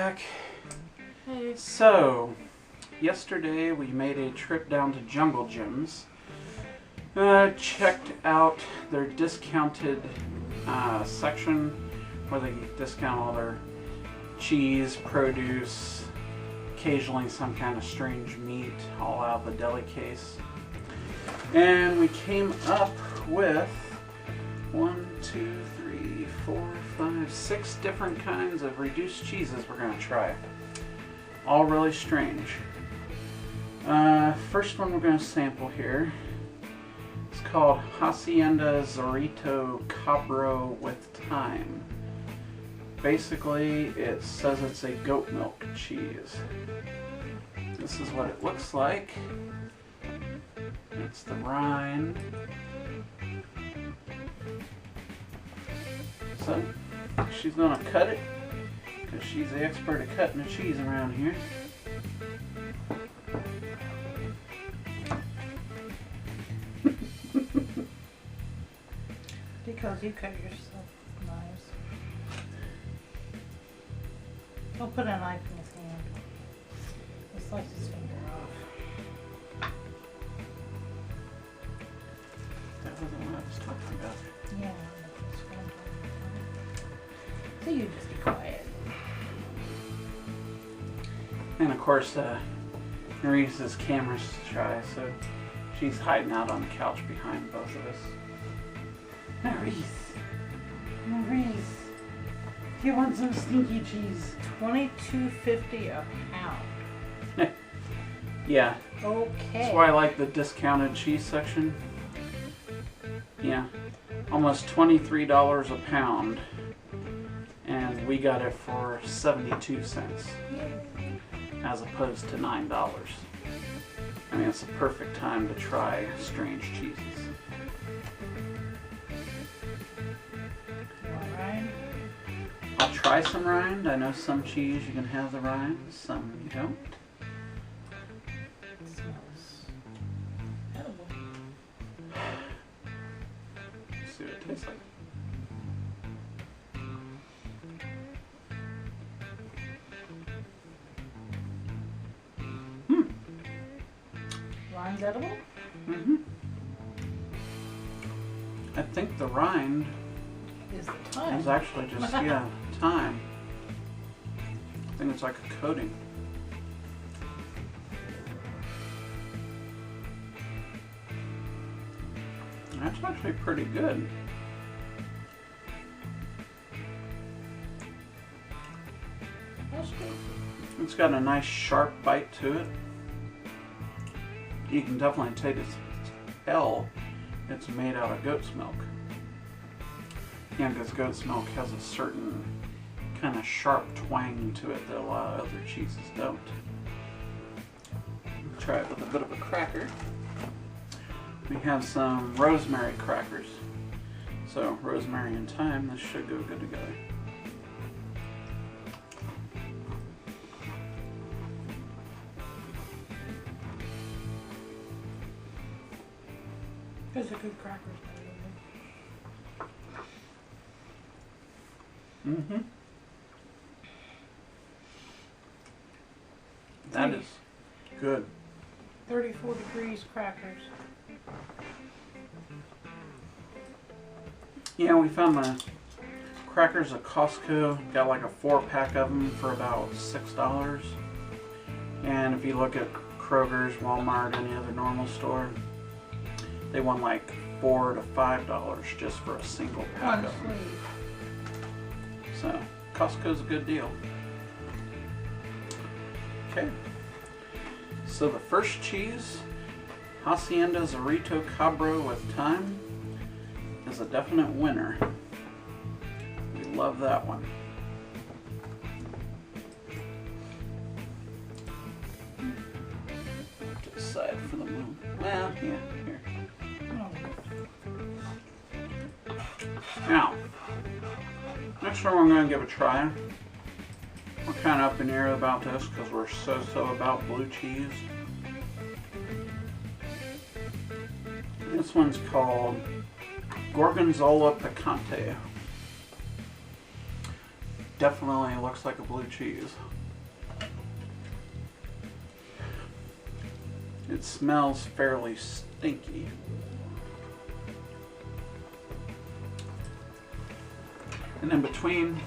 back. Hey. So, yesterday we made a trip down to Jungle Gyms. Checked out their discounted section where they discount all their cheese, produce, occasionally some kind of strange meat, all out of the deli case. And we came up with 6 different kinds of reduced cheeses we're going to try. All really strange. First one we're going to sample here. It's called Hacienda Zorrito Cabro with Thyme. Basically, it says it's a goat milk cheese. This is what it looks like. It's the rind. So, she's going to cut it, because she's the expert at cutting the cheese around here. Because you cut yourself knives. Don't put a knife in his hand. He'll slice his finger off. That wasn't what I was talking about. Yeah, that's what I'm talking about. So you just be quiet. And of course, Marie's camera's shy, so she's hiding out on the couch behind both of us. Maurice, do you want some stinky cheese? $22.50 a pound. Yeah. Okay. That's why I like the discounted cheese section. Yeah. Almost $23 a pound. And we got it for 72 cents. As opposed to $9. I mean, it's a perfect time to try strange cheeses. I'll try some rind. I know some cheese you can have the rind, some you don't. It smells edible. Let's see what it tastes like. Rind's edible? Mm-hmm. I think the rind Is the thyme. is actually just, yeah, thyme. I think it's like a coating. That's actually pretty good. That's good. It's got a nice sharp bite to it. You can definitely tell it's made out of goat's milk. Yeah, because goat's milk has a certain kind of sharp twang to it that a lot of other cheeses don't. Try it with a bit of a cracker. We have some rosemary crackers. So rosemary and thyme, this should go good together. Those are good crackers. Mm-hmm. That is good. 34 degrees crackers. Yeah, we found the crackers at Costco. Got like a 4-pack of them for about $6. And if you look at Kroger's, Walmart, any other normal store, they want like $4 to $5 just for a single pack of them. So, Costco's a good deal. Okay. So the first cheese, Hacienda Zorrito Cabro with Thyme, is a definite winner. We love that one. To the side for the moment. Well, yeah, here. Now, next one we're going to give a try. We're kind of up in the air about this because we're so about blue cheese. This one's called Gorgonzola Picante. Definitely looks like a blue cheese. It smells fairly stinky. And in between,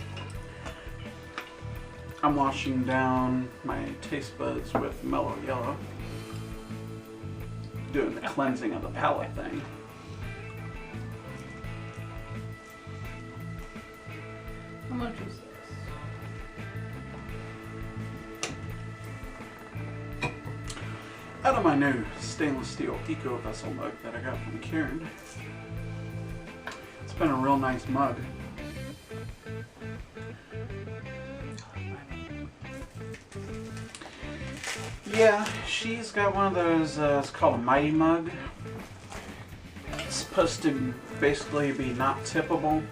I'm washing down my taste buds with Mellow Yellow, doing the cleansing of the palate thing. How much is this? Out of my new stainless steel eco vessel mug that I got from Karen. It's been a real nice mug. Yeah, she's got one of those, it's called a Mighty Mug. It's supposed to basically be not tippable.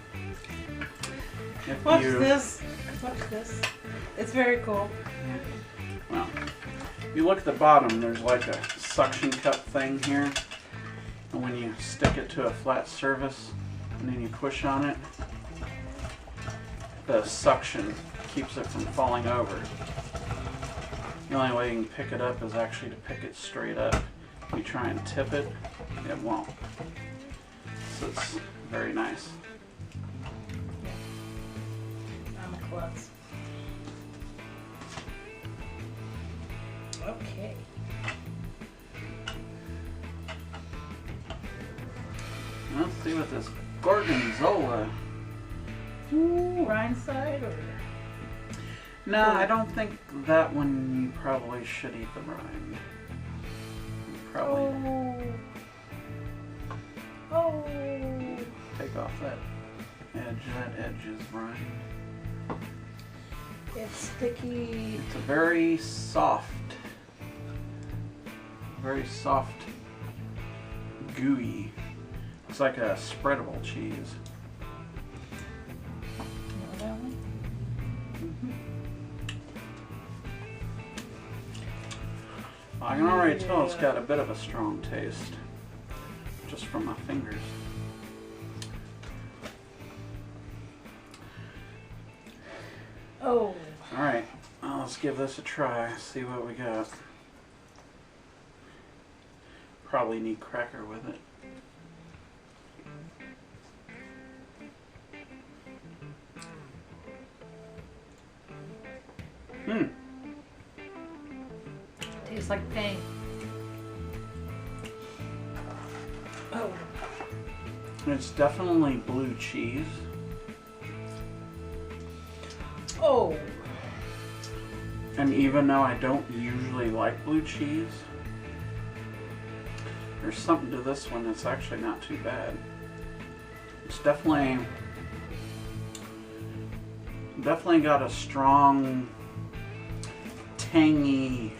Watch this. Watch this. It's very cool. Yeah. Well, if you look at the bottom, there's like a suction cup thing here. And when you stick it to a flat surface and then you push on it, the suction keeps it from falling over. The only way you can pick it up is actually to pick it straight up. If you try and tip it, it won't. So it's very nice. I'm a klutz. Okay. Let's see what this Gorgonzola. Ooh, rind side or? No, I don't think that one you probably should eat the rind. Probably Oh. take off that edge. That edge is rind. It's sticky. It's a very soft, gooey. It's like a spreadable cheese. You know that one? I can already tell it's got a bit of a strong taste, just from my fingers. Oh. Alright, let's give this a try, see what we got. Probably need cracker with it. Tastes like pain. Oh. It's definitely blue cheese. Oh. And even though I don't usually like blue cheese, there's something to this one that's actually not too bad. It's definitely got a strong, tangy,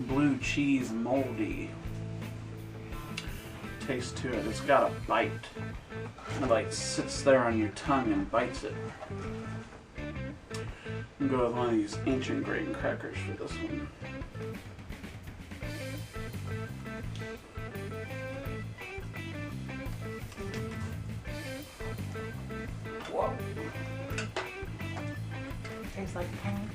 blue cheese, moldy taste to it. It's got a bite. It like sits there on your tongue and bites it. I'm going to go with one of these ancient grain crackers for this one. Whoa. Tastes like pain.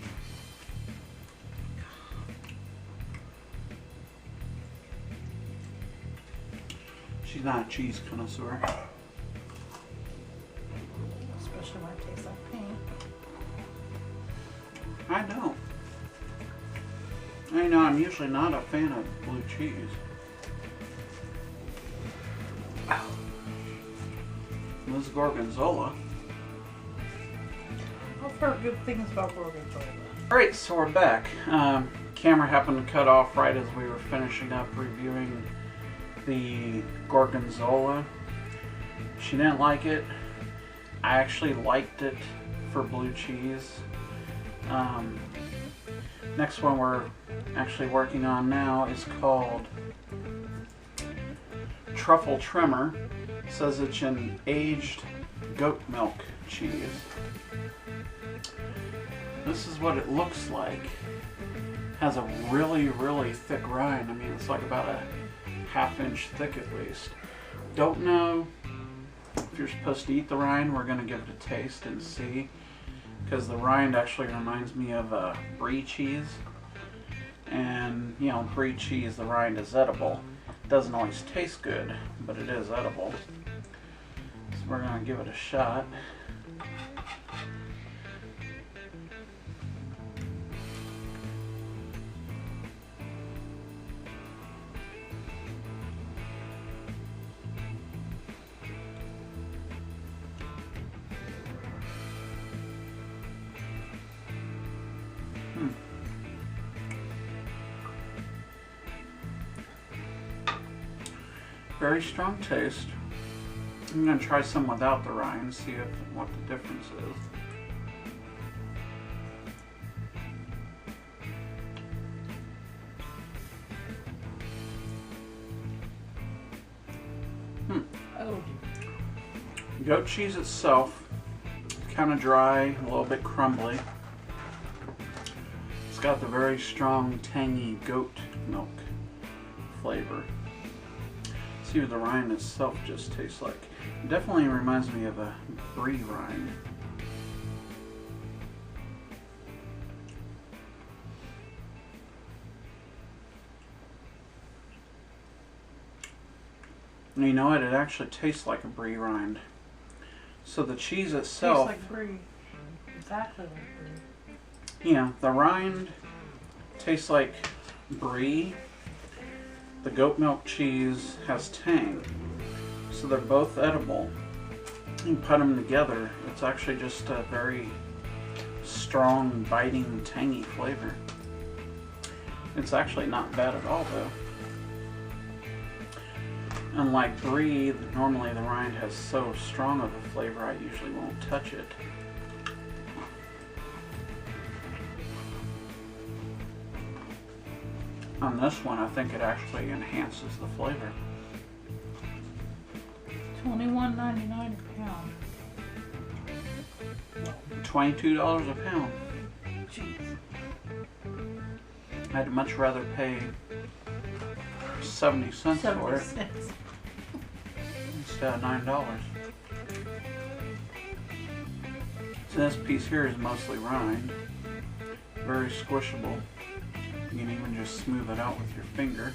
She's not a cheese connoisseur. Especially when it tastes like pain. I don't. I know I'm usually not a fan of blue cheese. This is Gorgonzola. I've heard good things about Gorgonzola. Alright, so we're back. Camera happened to cut off right as we were finishing up reviewing the Gorgonzola. She didn't like it. I actually liked it for blue cheese. Next one we're actually working on now is called Truffle Tremor. It says it's an aged goat milk cheese. This is what it looks like. Has a really, really thick rind. I mean, it's like about a half-inch thick at least. Don't know if you're supposed to eat the rind. We're going to give it a taste and see. Because the rind actually reminds me of brie cheese. And, you know, brie cheese, the rind is edible. It doesn't always taste good, but it is edible. So we're going to give it a shot. Very strong taste. I'm going to try some without the rind, see what the difference is. Oh. Goat cheese itself, kind of dry, a little bit crumbly. It's got the very strong, tangy goat milk flavor. See what the rind itself just tastes like. It definitely reminds me of a brie rind. And you know what? It actually tastes like a brie rind. So the cheese itself... Tastes like brie. Exactly like brie. Yeah, the rind tastes like brie. The goat milk cheese has tang, so they're both edible. You put them together, it's actually just a very strong, biting, tangy flavor. It's actually not bad at all, though. Unlike brie, normally the rind has so strong of a flavor, I usually won't touch it. On this one, I think it actually enhances the flavor. $21.99 a pound. $22 a pound. Jeez. I'd much rather pay 70 cents for it 76. instead of $9. So this piece here is mostly rind. Very squishable. You can even just smooth it out with your finger.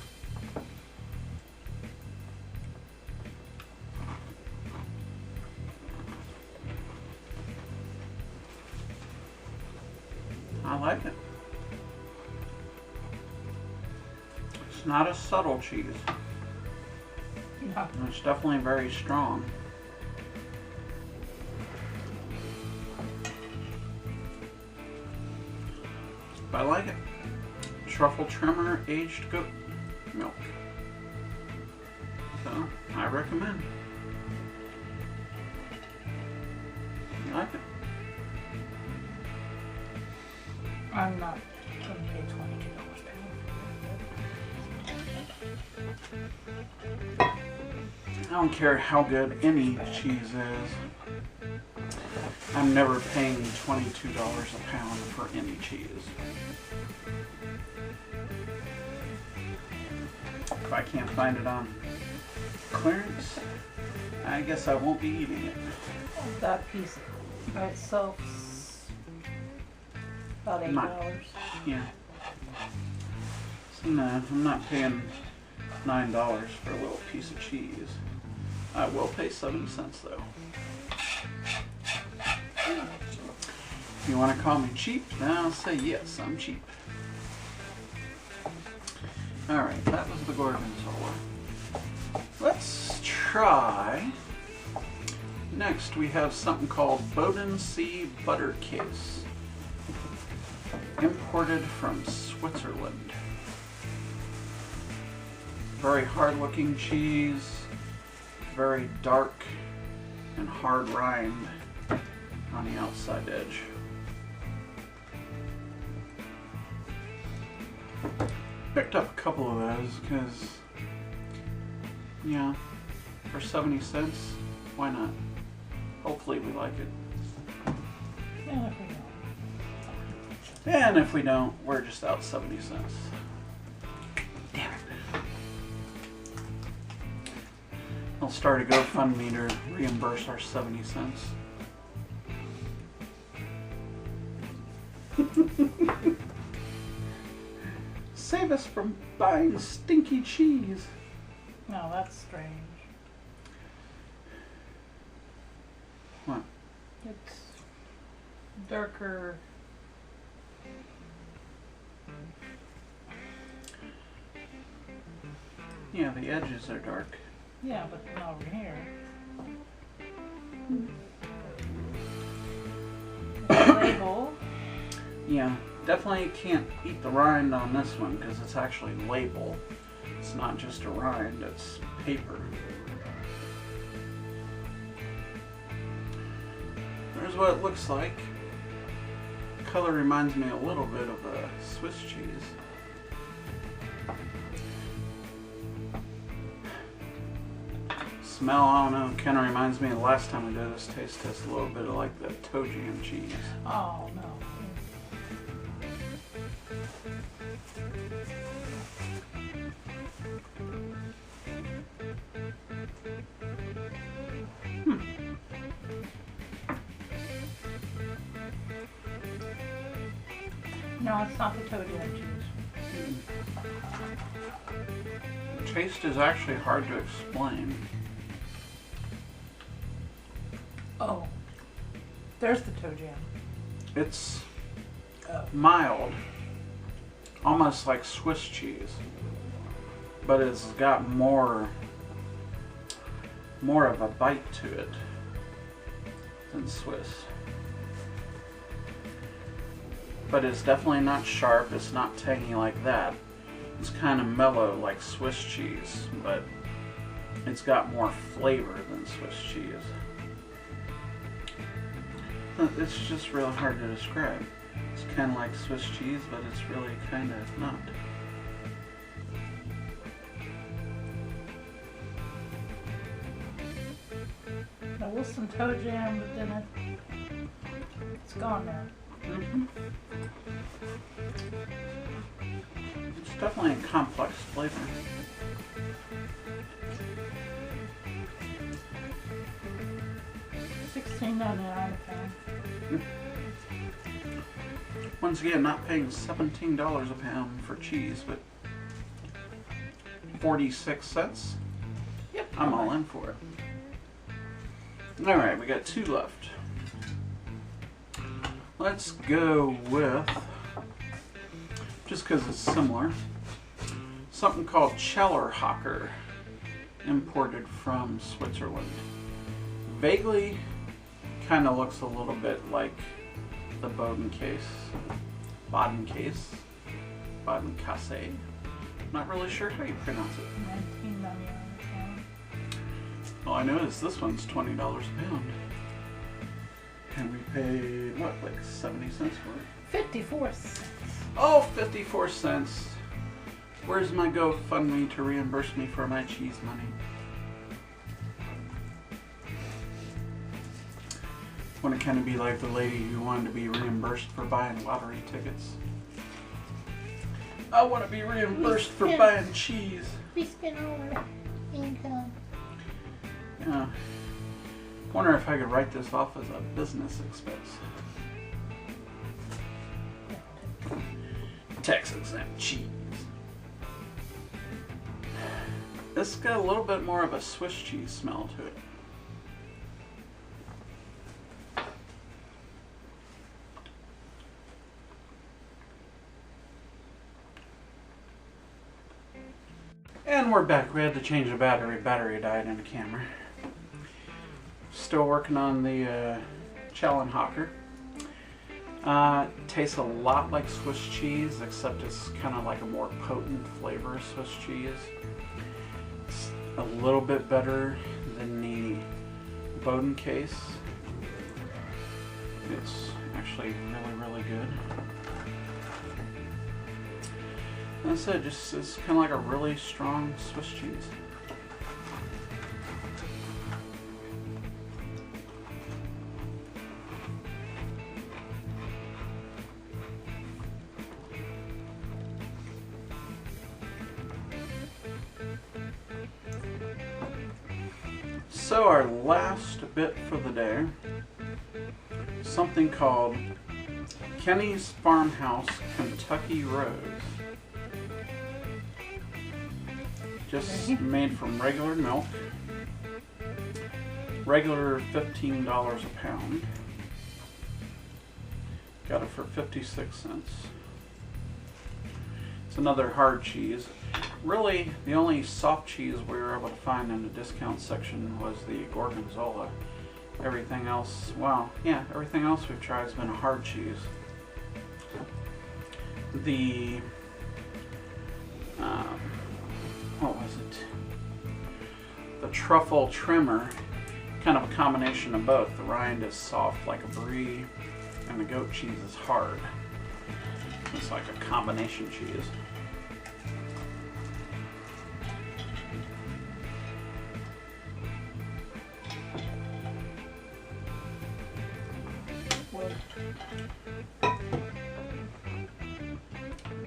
I like it. It's not a subtle cheese. No. It's definitely very strong. But I like it. Truffle trimmer aged goat milk. So, I recommend. I like it. I'm not going to pay $22 a pound. I don't care how good any cheese is. I'm never paying $22 a pound for any cheese. If I can't find it on clearance, I guess I won't be eating it. That piece by itself's about $8. Yeah. So no, I'm not paying $9 for a little piece of cheese. I will pay 70 cents though. If you want to call me cheap, then I'll say yes, I'm cheap. Alright, that was the gorgonzola. Let's try. Next we have something called Bowden Sea Butter Case. Imported from Switzerland. Very hard looking cheese. Very dark and hard rind on the outside edge. Picked up a couple of those because, yeah, for 70 cents, why not? Hopefully we like it. And if we don't. And if we don't, we're just out 70 cents. Damn it. I'll start a GoFundMe to reimburse our 70 cents. Save us from buying stinky cheese. No, that's strange. What? It's darker. Yeah, the edges are dark. Yeah, but not over here. The label. Yeah, definitely can't eat the rind on this one because it's actually label. It's not just a rind, it's paper. There's what it looks like. The color reminds me a little bit of a Swiss cheese. Smell, I don't know, kind of reminds me of the last time we did this taste test, a little bit of like the toe jam cheese. Oh, no. No, it's not the toe jam cheese. The taste is actually hard to explain. Oh, there's the toe jam. It's mild, almost like Swiss cheese, but it's got more of a bite to it than Swiss. But it's definitely not sharp, it's not tangy like that. It's kind of mellow like Swiss cheese, but it's got more flavor than Swiss cheese. It's just really hard to describe. It's kind of like Swiss cheese, but it's really kind of not. There was some toe jam, but then it's gone now. Mm-hmm. It's definitely a complex flavor. $16.99 a pound. Once again, not paying $17 a pound for cheese, but 46 cents. Yep. I'm all in for it. Alright, we got 2 left. Let's go with, just because it's similar, something called Cellarhocker, imported from Switzerland. Vaguely kind of looks a little bit like the Bodenkäse. Not really sure how you pronounce it. $19.99 a pound. All I know is this one's $20 a pound. And we paid, what, like 70 cents for it? 54 cents. Oh, 54 cents. Where's my GoFundMe to reimburse me for my cheese money? Want to kind of be like the lady who wanted to be reimbursed for buying lottery tickets. I want to be reimbursed for buying cheese. We spend all our income. Yeah. Wonder if I could write this off as a business expense. Tax exempt cheese. This got a little bit more of a Swiss cheese smell to it. And we're back. We had to change the battery. Battery died in the camera. Still working on the Cellarhocker. Tastes a lot like Swiss cheese, except it's kind of like a more potent flavor of Swiss cheese. It's a little bit better than the Bodenkäse. It's actually really, really good. That's it. Just it's kind of like a really strong Swiss cheese. So our last bit for the day, something called Kenny's Farmhouse Kentucky Rose. Just made from regular milk. Regular $15 a pound. Got it for 56 cents. It's another hard cheese. Really, the only soft cheese we were able to find in the discount section was the Gorgonzola. Everything else, well, yeah, everything else we've tried has been a hard cheese. The, what was it? The truffle trimmer, kind of a combination of both. The rind is soft like a brie, and the goat cheese is hard. It's like a combination cheese.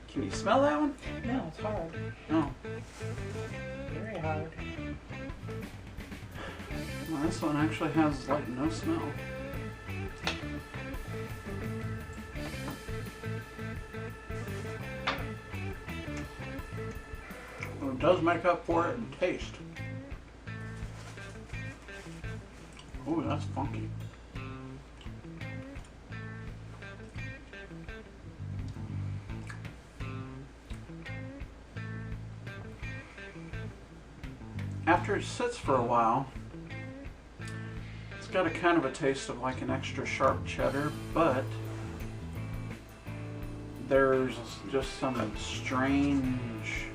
Can you smell that one? No, it's hard. Oh. Very hard. Well, this one actually has like no smell. Well, it does make up for it in taste. Oh, that's funky. After it sits for a while, it's got a kind of a taste of like an extra sharp cheddar, but there's just some strange,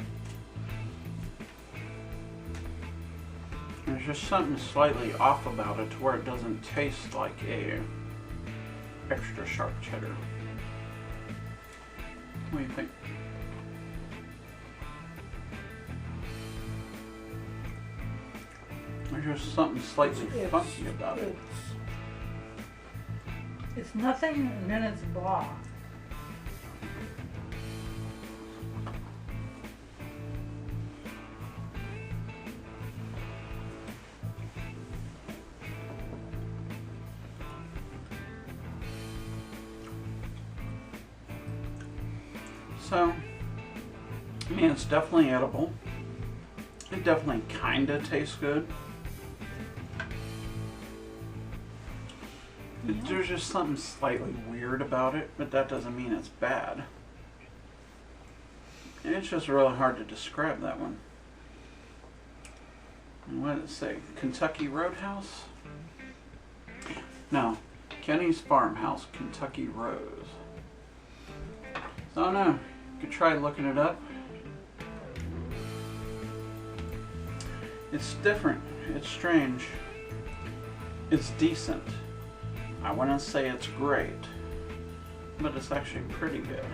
there's just something slightly off about it to where it doesn't taste like a extra sharp cheddar. What do you think? There's just something slightly funky about it. It's nothing, and then it's blah. So, I mean, it's definitely edible. It definitely kind of tastes good. There's just something slightly weird about it, but that doesn't mean it's bad. And it's just really hard to describe that one. And what did it say? Kentucky Roadhouse? No, Kenny's Farmhouse, Kentucky Rose. So I don't know. You could try looking it up. It's different. It's strange. It's decent. I wouldn't say it's great, but it's actually pretty good.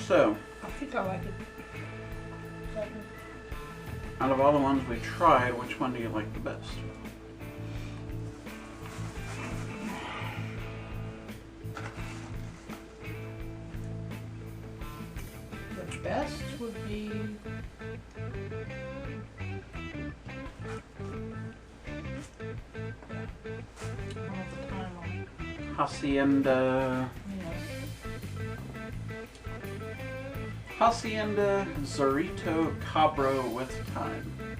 So, I think I like it. out of all the ones we tried, which one do you like the best? The best would be Hacienda. Hacienda Zorrito Cabro with thyme.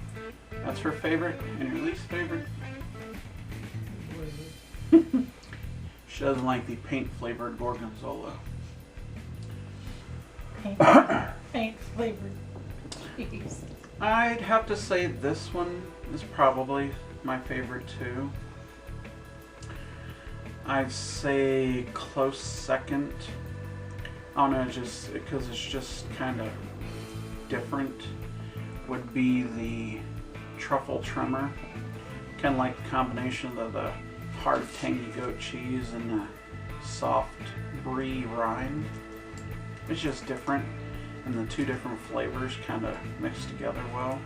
That's her favorite, and your least favorite? She doesn't like the paint flavored Gorgonzola. Paint flavored. Jeez. I'd have to say this one is probably my favorite too. I'd say close second. I don't know, just because it's just kind of different, would be the truffle trimmer. Kind of like the combination of the hard tangy goat cheese and the soft brie rind. It's just different, and the two different flavors kind of mix together well.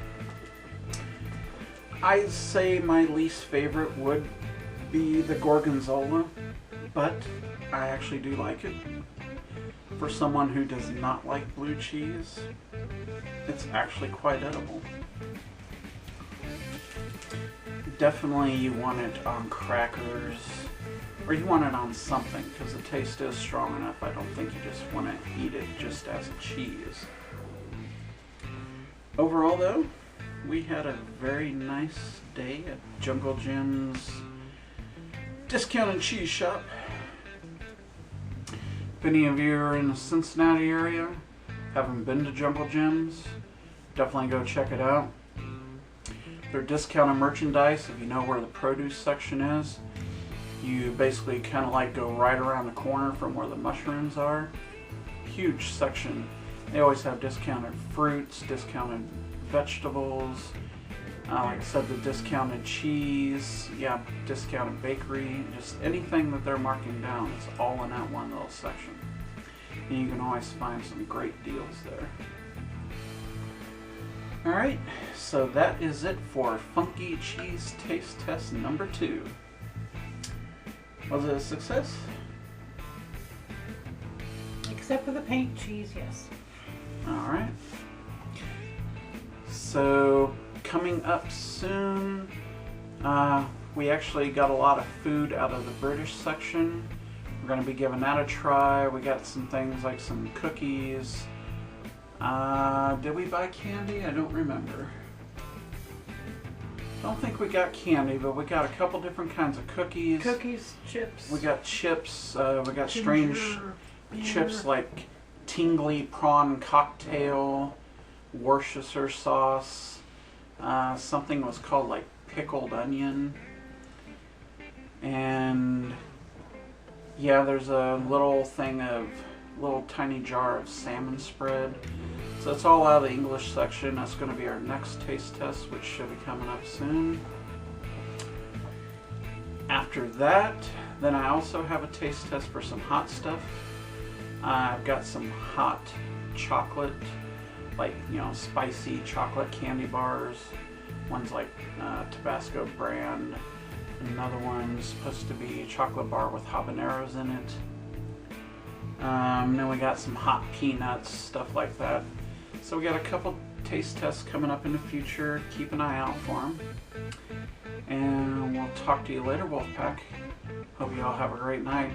I'd say my least favorite would be the Gorgonzola, but I actually do like it. For someone who does not like blue cheese, it's actually quite edible. Definitely you want it on crackers or you want it on something, because the taste is strong enough. I don't think you just want to eat it just as a cheese. Overall though, we had a very nice day at Jungle Jim's discounted cheese shop. If any of you are in the Cincinnati area, haven't been to Jungle Jim's, definitely go check it out. Their discounted merchandise, if you know where the produce section is, you basically kind of like go right around the corner from where the mushrooms are. Huge section. They always have discounted fruits, discounted vegetables, like I said, the discounted cheese, yeah, discounted bakery, just anything that they're marking down is all in that one little section. And you can always find some great deals there. Alright, so that is it for Funky Cheese Taste Test number 2. Was it a success? Except for the paint cheese, yes. Alright. So, coming up soon, we actually got a lot of food out of the British section. We're going to be giving that a try. We got some things like some cookies. Did we buy candy? I don't remember. I don't think we got candy, but we got a couple different kinds of cookies. Cookies, chips. We got chips. We got strange chips like tingly prawn cocktail, Worcestershire sauce. Something was called like pickled onion. And yeah, there's a little tiny jar of salmon spread. So it's all out of the English section. That's going to be our next taste test, which should be coming up soon. After that, then I also have a taste test for some hot stuff. I've got some hot chocolate, like, you know, spicy chocolate candy bars. One's like Tabasco brand. Another one's supposed to be a chocolate bar with habaneros in it. Then we got some hot peanuts, stuff like that. So we got a couple taste tests coming up in the future. Keep an eye out for them. And we'll talk to you later, Wolfpack. Hope you all have a great night.